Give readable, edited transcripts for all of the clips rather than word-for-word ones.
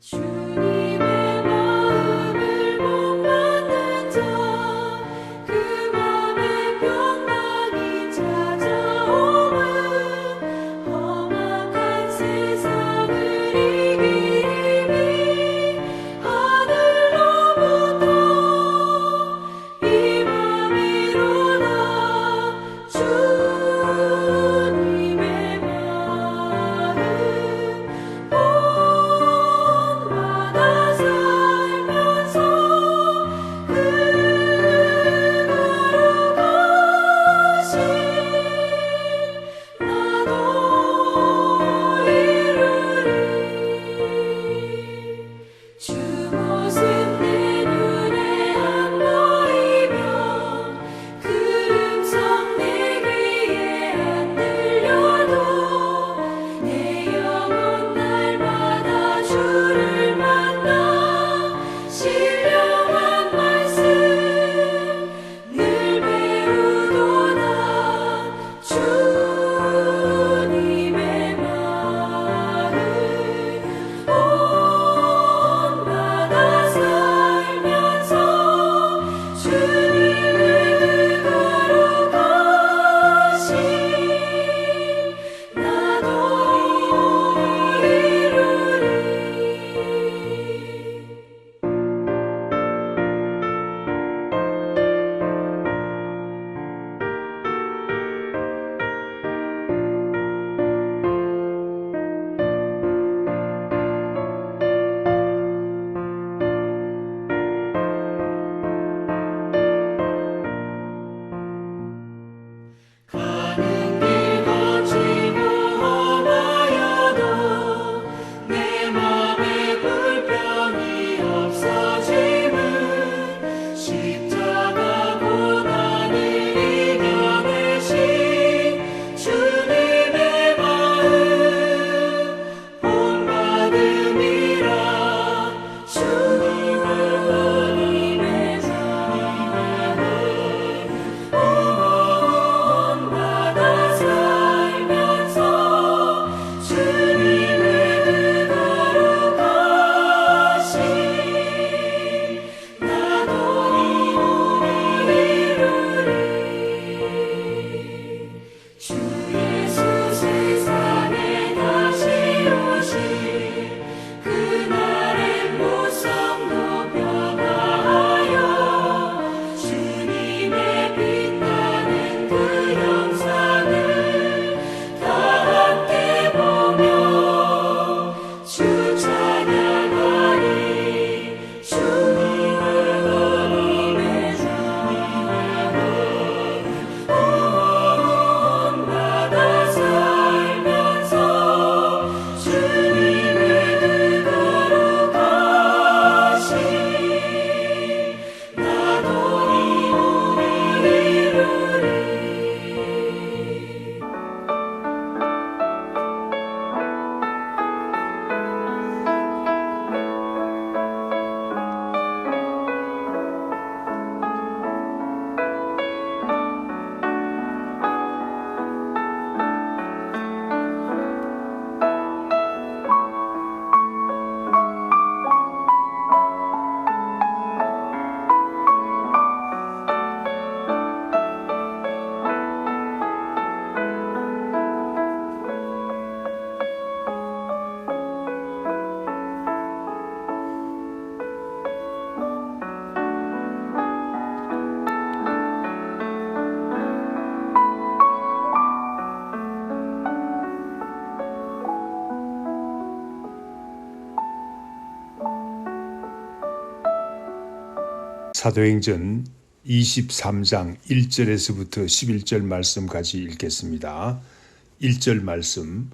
주님의 마음을 못 받는 자, 그 맘에 변방이 찾아오면 험악한 세상을 이기리 하늘로부터 임함이 일어나 주님의 마음 살면서 그 거룩하신 나도 이루리. 주 모습 내 눈에 안 보이면 그 음성 내 귀에 안 들려도 내 영혼 날마다 주를 만나 신령한 말씀 늘 배우도다. 주님의 마음 온받아 살면서 주님의 그 거룩하신 나도 이루리. 가는 길 거치고 험하여도 내 맘에 불평이 없어짐은 십자가 고난을 이겨내신 주님의 마음 본받음이라. 주님의 본받아 살면서 주님의 그 거룩하신 나도 이루리. 주 예수 세상에 다시 오실 그날의 모성 높여가하여 주님의 빛나는 그 영상을 다 함께 보며 주 찬양하리. 주님을 원임의 본받아 살면서 주님의 그 거룩하신 나도 이루리. 사도행전 23장 1절에서부터 11절 말씀까지 읽겠습니다. 1절 말씀.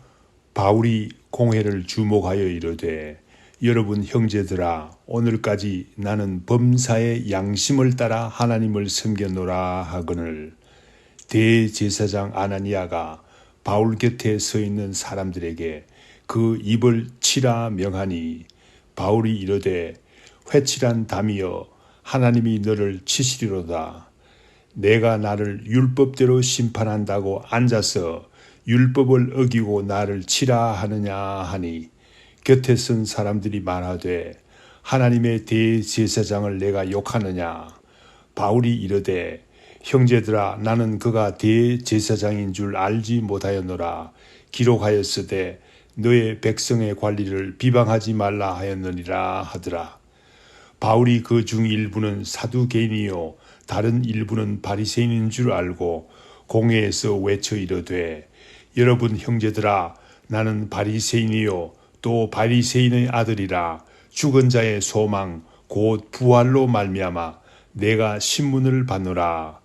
바울이 공회를 주목하여 이르되 여러분 형제들아 오늘까지 나는 범사의 양심을 따라 하나님을 섬겼노라 하거늘 대제사장 아나니아가 바울 곁에 서 있는 사람들에게 그 입을 치라 명하니 바울이 이르되 회칠한 담이여 하나님이 너를 치시리로다. 내가 나를 율법대로 심판한다고 앉아서 율법을 어기고 나를 치라 하느냐 하니 곁에 선 사람들이 말하되 하나님의 대제사장을 내가 욕하느냐. 바울이 이르되 형제들아 나는 그가 대제사장인 줄 알지 못하였노라. 기록하였으되 너의 백성의 관리를 비방하지 말라 하였느니라 하더라. 바울이 그 중 일부는 사두개인이요 다른 일부는 바리새인인 줄 알고 공회에서 외쳐 이르되 여러분 형제들아 나는 바리새인이요 또 바리새인의 아들이라. 죽은 자의 소망 곧 부활로 말미암아 내가 신문을 받노라.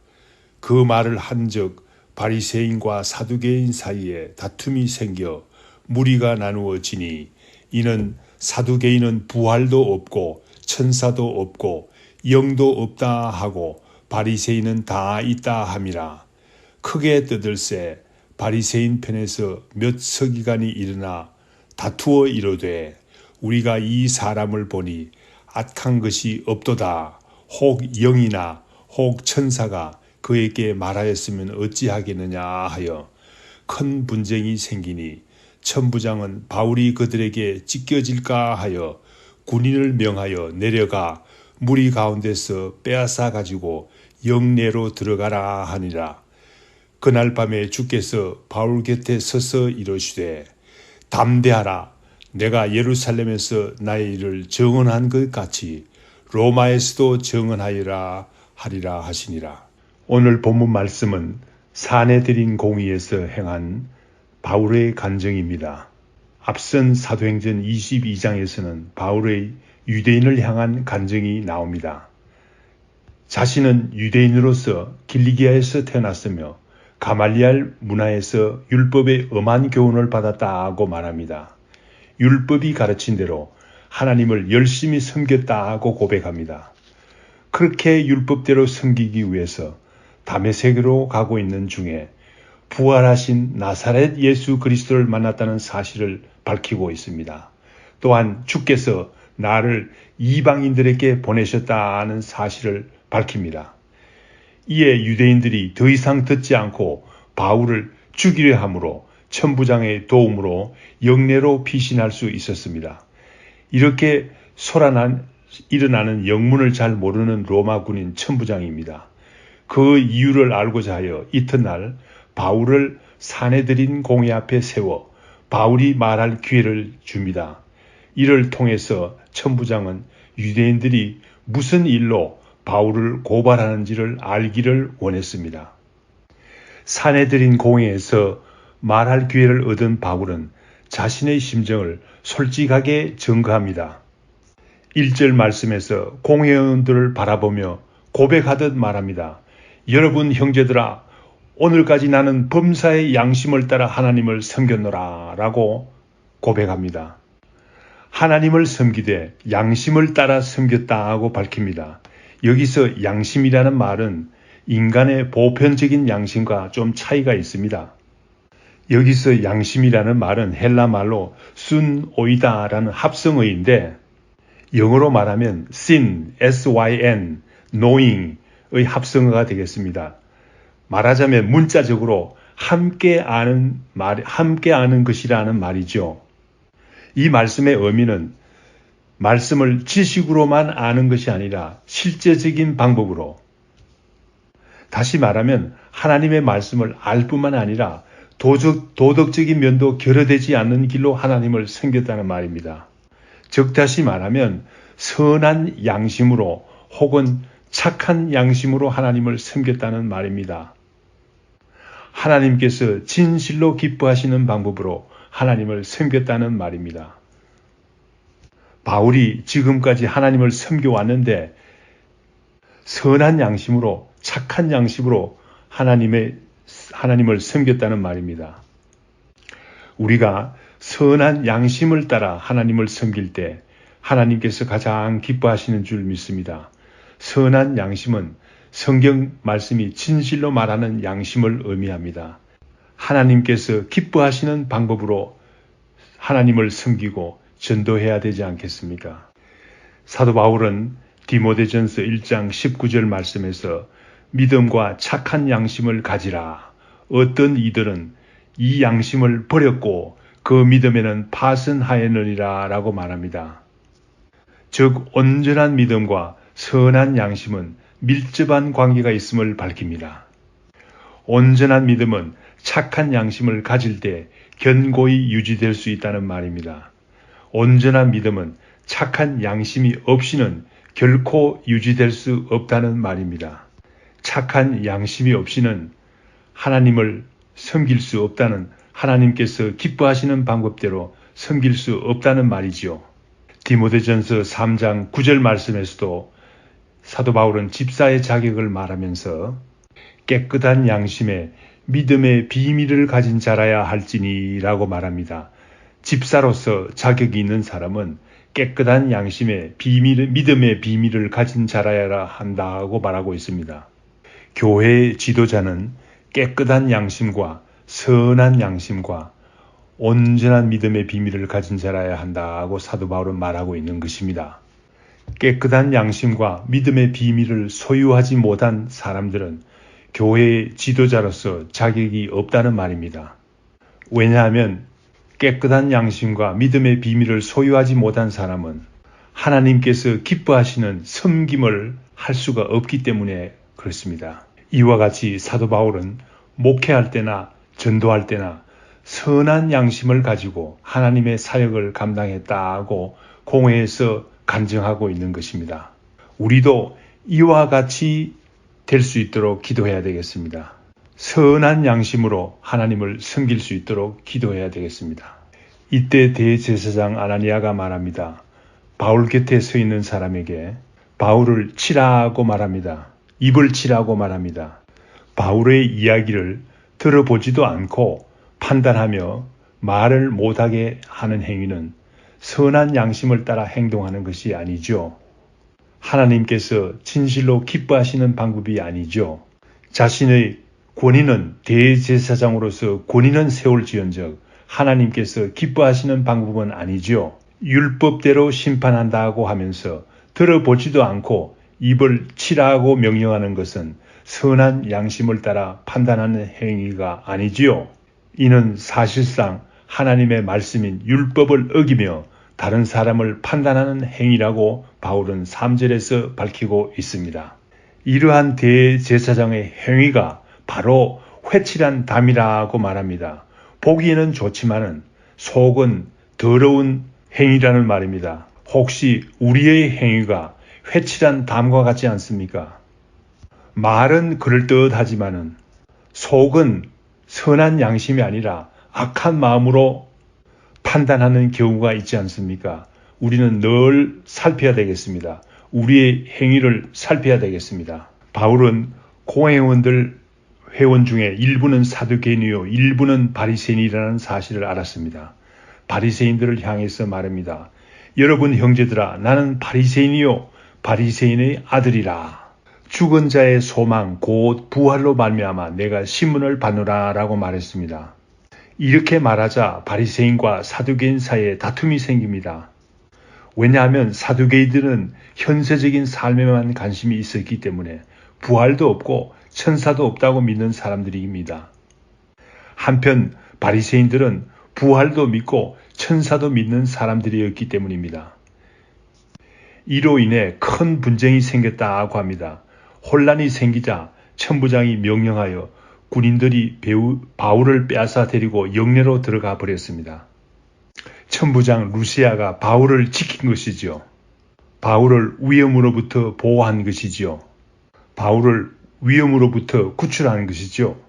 그 말을 한즉 바리새인과 사두개인 사이에 다툼이 생겨 무리가 나누어지니 이는 사두개인은 부활도 없고 천사도 없고 영도 없다 하고 바리새인은 다 있다 함이라. 크게 떠들새 바리새인 편에서 몇 서기관이 일어나 다투어 이르되 우리가 이 사람을 보니 악한 것이 없도다. 혹 영이나 혹 천사가 그에게 말하였으면 어찌하겠느냐 하여 큰 분쟁이 생기니 천부장은 바울이 그들에게 찢겨질까 하여 군인을 명하여 내려가 무리 가운데서 빼앗아 가지고 영내로 들어가라 하니라. 그날 밤에 주께서 바울 곁에 서서 이르시되 담대하라. 내가 예루살렘에서 나의 일을 증언한 것 같이 로마에서도 증언하리라 하리라 하시니라. 오늘 본문 말씀은 사내들인 공의에서 행한 바울의 간증입니다. 앞선 사도행전 22장에서는 바울의 유대인을 향한 간증이 나옵니다. 자신은 유대인으로서 길리기아에서 태어났으며 가말리알 문화에서 율법의 엄한 교훈을 받았다고 말합니다. 율법이 가르친 대로 하나님을 열심히 섬겼다고 고백합니다. 그렇게 율법대로 섬기기 위해서 다메섹으로 가고 있는 중에 부활하신 나사렛 예수 그리스도를 만났다는 사실을 밝히고 있습니다. 또한 주께서 나를 이방인들에게 보내셨다는 사실을 밝힙니다. 이에 유대인들이 더 이상 듣지 않고 바울을 죽이려 함으로 천부장의 도움으로 영내로 피신할 수 있었습니다. 이렇게 일어나는 영문을 잘 모르는 로마 군인 천부장입니다. 그 이유를 알고자 하여 이튿날 바울을 사내들인 공회 앞에 세워 바울이 말할 기회를 줍니다. 이를 통해서 천부장은 유대인들이 무슨 일로 바울을 고발하는지를 알기를 원했습니다. 사내들인 공회에서 말할 기회를 얻은 바울은 자신의 심정을 솔직하게 증거합니다. 1절 말씀에서 공회원들을 바라보며 고백하듯 말합니다. 여러분 형제들아 오늘까지 나는 범사의 양심을 따라 하나님을 섬겼노라 라고 고백합니다. 하나님을 섬기되 양심을 따라 섬겼다고 밝힙니다. 여기서 양심이라는 말은 인간의 보편적인 양심과 좀 차이가 있습니다. 여기서 양심이라는 말은 헬라 말로 순 오이다라는 합성어인데 영어로 말하면 sin, S-Y-N, knowing의 합성어가 되겠습니다. 말하자면 문자적으로 함께 아는 것이라는 말이죠. 이 말씀의 의미는 말씀을 지식으로만 아는 것이 아니라 실제적인 방법으로, 다시 말하면 하나님의 말씀을 알 뿐만 아니라 도덕적인 면도 결여되지 않는 길로 하나님을 섬겼다는 말입니다. 즉 다시 말하면 선한 양심으로 혹은 착한 양심으로 하나님을 섬겼다는 말입니다. 하나님께서 진실로 기뻐하시는 방법으로 하나님을 섬겼다는 말입니다. 바울이 지금까지 하나님을 섬겨왔는데 선한 양심으로 착한 양심으로 하나님을 섬겼다는 말입니다. 우리가 선한 양심을 따라 하나님을 섬길 때 하나님께서 가장 기뻐하시는 줄 믿습니다. 선한 양심은 성경 말씀이 진실로 말하는 양심을 의미합니다. 하나님께서 기뻐하시는 방법으로 하나님을 섬기고 전도해야 되지 않겠습니까? 사도 바울은 디모데전서 1장 19절 말씀에서 믿음과 착한 양심을 가지라. 어떤 이들은 이 양심을 버렸고 그 믿음에는 파선하였느니라 라고 말합니다. 즉 온전한 믿음과 선한 양심은 밀접한 관계가 있음을 밝힙니다. 온전한 믿음은 착한 양심을 가질 때 견고히 유지될 수 있다는 말입니다. 온전한 믿음은 착한 양심이 없이는 결코 유지될 수 없다는 말입니다. 착한 양심이 없이는 하나님을 섬길 수 없다는, 하나님께서 기뻐하시는 방법대로 섬길 수 없다는 말이지요. 디모데전서 3장 9절 말씀에서도 사도 바울은 집사의 자격을 말하면서 깨끗한 양심에 믿음의 비밀을 가진 자라야 할지니 라고 말합니다. 집사로서 자격이 있는 사람은 깨끗한 양심에 믿음의 비밀을 가진 자라야 한다고 말하고 있습니다. 교회의 지도자는 깨끗한 양심과 선한 양심과 온전한 믿음의 비밀을 가진 자라야 한다고 사도 바울은 말하고 있는 것입니다. 깨끗한 양심과 믿음의 비밀을 소유하지 못한 사람들은 교회의 지도자로서 자격이 없다는 말입니다. 왜냐하면 깨끗한 양심과 믿음의 비밀을 소유하지 못한 사람은 하나님께서 기뻐하시는 섬김을 할 수가 없기 때문에 그렇습니다. 이와 같이 사도 바울은 목회할 때나 전도할 때나 선한 양심을 가지고 하나님의 사역을 감당했다고 공회에서 간증하고 있는 것입니다. 우리도 이와 같이 될 수 있도록 기도해야 되겠습니다. 선한 양심으로 하나님을 섬길 수 있도록 기도해야 되겠습니다. 이때 대제사장 아나니아가 말합니다. 바울 곁에 서 있는 사람에게 바울을 치라고 말합니다. 입을 치라고 말합니다. 바울의 이야기를 들어보지도 않고 판단하며 말을 못하게 하는 행위는 선한 양심을 따라 행동하는 것이 아니죠. 하나님께서 진실로 기뻐하시는 방법이 아니죠. 자신의 권위는 대제사장으로서 권위는 세울지언정 하나님께서 기뻐하시는 방법은 아니죠. 율법대로 심판한다고 하면서 들어보지도 않고 입을 치라고 명령하는 것은 선한 양심을 따라 판단하는 행위가 아니지요. 이는 사실상 하나님의 말씀인 율법을 어기며 다른 사람을 판단하는 행위라고 바울은 3절에서 밝히고 있습니다. 이러한 대제사장의 행위가 바로 회칠한 담이라고 말합니다. 보기에는 좋지만은 속은 더러운 행위라는 말입니다. 혹시 우리의 행위가 회칠한 담과 같지 않습니까? 말은 그럴듯하지만은 속은 선한 양심이 아니라 악한 마음으로 판단하는 경우가 있지 않습니까? 우리는 늘 살펴야 되겠습니다. 우리의 행위를 살펴야 되겠습니다. 바울은 공회원들 회원 중에 일부는 사두개인이요 일부는 바리새인이라는 사실을 알았습니다. 바리새인들을 향해서 말합니다. 여러분 형제들아, 나는 바리새인이요 바리새인의 아들이라. 죽은 자의 소망 곧 부활로 말미암아 내가 신문을 받노라 라고 말했습니다. 이렇게 말하자 바리새인과 사두개인 사이에 다툼이 생깁니다. 왜냐하면 사두개인들은 현세적인 삶에만 관심이 있었기 때문에 부활도 없고 천사도 없다고 믿는 사람들입니다. 한편 바리새인들은 부활도 믿고 천사도 믿는 사람들이었기 때문입니다. 이로 인해 큰 분쟁이 생겼다고 합니다. 혼란이 생기자 천부장이 명령하여 군인들이 바울을 빼앗아 데리고 영내로 들어가 버렸습니다. 천부장 루시아가 바울을 지킨 것이죠. 바울을 위험으로부터 보호한 것이죠. 바울을 위험으로부터 구출하는 것이죠.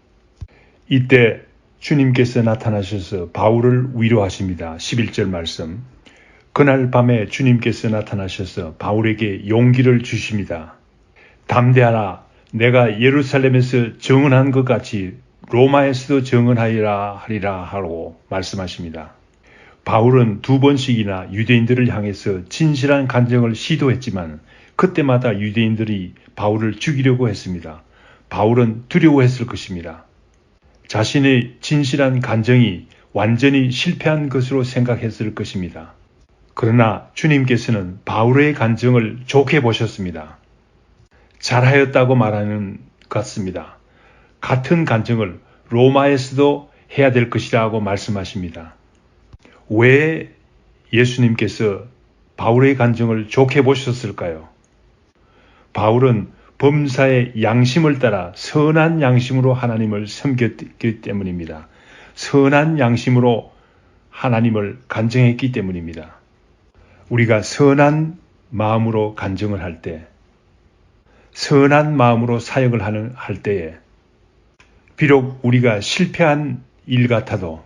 이때 주님께서 나타나셔서 바울을 위로하십니다. 11절 말씀. 그날 밤에 주님께서 나타나셔서 바울에게 용기를 주십니다. 담대하라. 내가 예루살렘에서 증언한 것 같이 로마에서도 증언하리라 하고 말씀하십니다. 바울은 2번씩이나 유대인들을 향해서 진실한 간증을 시도했지만 그때마다 유대인들이 바울을 죽이려고 했습니다. 바울은 두려워했을 것입니다. 자신의 진실한 간증이 완전히 실패한 것으로 생각했을 것입니다. 그러나 주님께서는 바울의 간증을 좋게 보셨습니다. 잘하였다고 말하는 것 같습니다. 같은 간증을 로마에서도 해야 될 것이라고 말씀하십니다. 왜 예수님께서 바울의 간증을 좋게 보셨을까요? 바울은 범사의 양심을 따라 선한 양심으로 하나님을 섬겼기 때문입니다. 선한 양심으로 하나님을 간증했기 때문입니다. 우리가 선한 마음으로 간증을 할 때, 선한 마음으로 사역을 할 때에 비록 우리가 실패한 일 같아도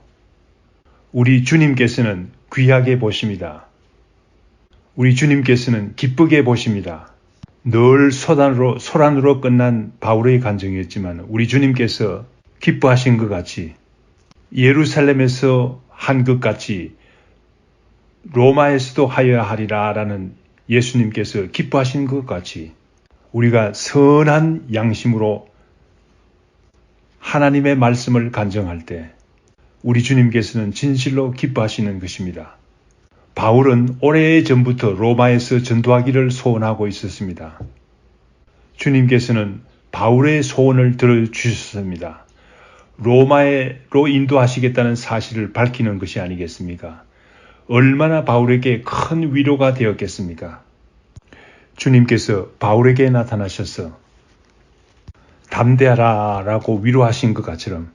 우리 주님께서는 귀하게 보십니다. 우리 주님께서는 기쁘게 보십니다. 늘 소란으로 끝난 바울의 간증이었지만 우리 주님께서 기뻐하신 것 같이, 예루살렘에서 한 것 같이 로마에서도 하여야 하리라 라는 예수님께서 기뻐하신 것 같이 우리가 선한 양심으로 하나님의 말씀을 간증할 때 우리 주님께서는 진실로 기뻐하시는 것입니다. 바울은 오래전부터 로마에서 전도하기를 소원하고 있었습니다. 주님께서는 바울의 소원을 들어주셨습니다. 로마로 인도하시겠다는 사실을 밝히는 것이 아니겠습니까? 얼마나 바울에게 큰 위로가 되었겠습니까? 주님께서 바울에게 나타나셔서 담대하라 라고 위로하신 것 같처럼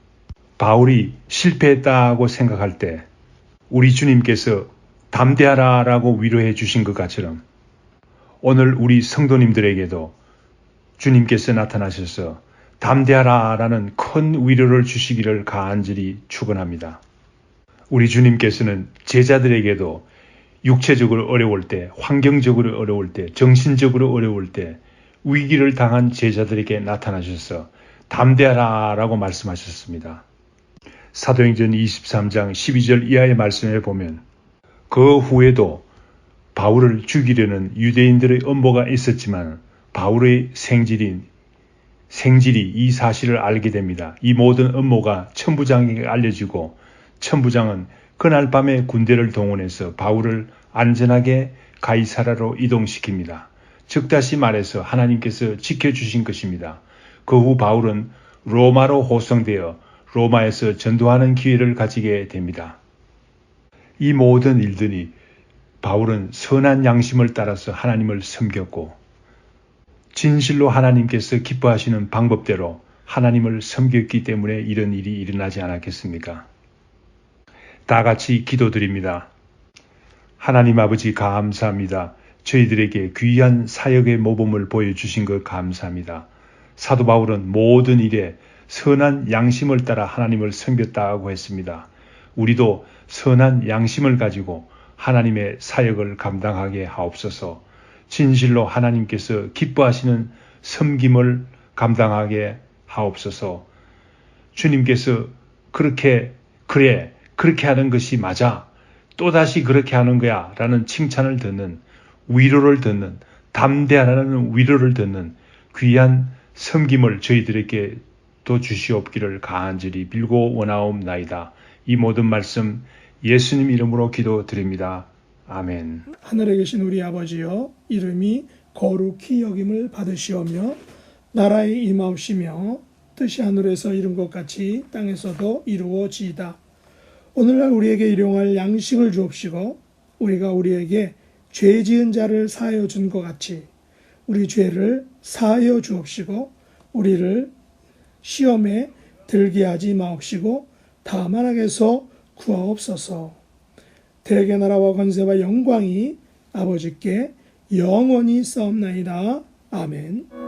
바울이 실패했다고 생각할 때 우리 주님께서 담대하라 라고 위로해 주신 것 같처럼 오늘 우리 성도님들에게도 주님께서 나타나셔서 담대하라 라는 큰 위로를 주시기를 간절히 축원합니다. 우리 주님께서는 제자들에게도 육체적으로 어려울 때, 환경적으로 어려울 때, 정신적으로 어려울 때 위기를 당한 제자들에게 나타나셔서 담대하라 라고 말씀하셨습니다. 사도행전 23장 12절 이하의 말씀에 보면 그 후에도 바울을 죽이려는 유대인들의 음모가 있었지만 바울의 생질이 이 사실을 알게 됩니다. 이 모든 음모가 천부장에게 알려지고 천부장은 그날 밤에 군대를 동원해서 바울을 안전하게 가이사라로 이동시킵니다. 즉 다시 말해서 하나님께서 지켜주신 것입니다. 그 후 바울은 로마로 호송되어 로마에서 전도하는 기회를 가지게 됩니다. 이 모든 일들이 바울은 선한 양심을 따라서 하나님을 섬겼고 진실로 하나님께서 기뻐하시는 방법대로 하나님을 섬겼기 때문에 이런 일이 일어나지 않았겠습니까? 다 같이 기도드립니다. 하나님 아버지 감사합니다. 저희들에게 귀한 사역의 모범을 보여주신 것 감사합니다. 사도 바울은 모든 일에 선한 양심을 따라 하나님을 섬겼다고 했습니다. 우리도 선한 양심을 가지고 하나님의 사역을 감당하게 하옵소서. 진실로 하나님께서 기뻐하시는 섬김을 감당하게 하옵소서. 주님께서 그렇게 하는 것이 맞아. 또다시 그렇게 하는 거야 라는 칭찬을 듣는, 위로를 듣는, 담대하라는 위로를 듣는 귀한 섬김을 저희들에게 또 주시옵기를 간절히 빌고 원하옵나이다. 이 모든 말씀 예수님 이름으로 기도드립니다. 아멘. 하늘에 계신 우리 아버지여, 이름이 거룩히 여김을 받으시오며 나라의 임하옵시며 뜻이 하늘에서 이룬 것 같이 땅에서도 이루어지이다. 오늘날 우리에게 일용할 양식을 주옵시고 우리가 우리에게 죄 지은 자를 사하여 준 것 같이 우리 죄를 사하여 주옵시고 우리를 시험에 들게 하지 마옵시고 다만 악에서 구하옵소서. 대개 나라와 권세와 영광이 아버지께 영원히 싸움나이다. 아멘.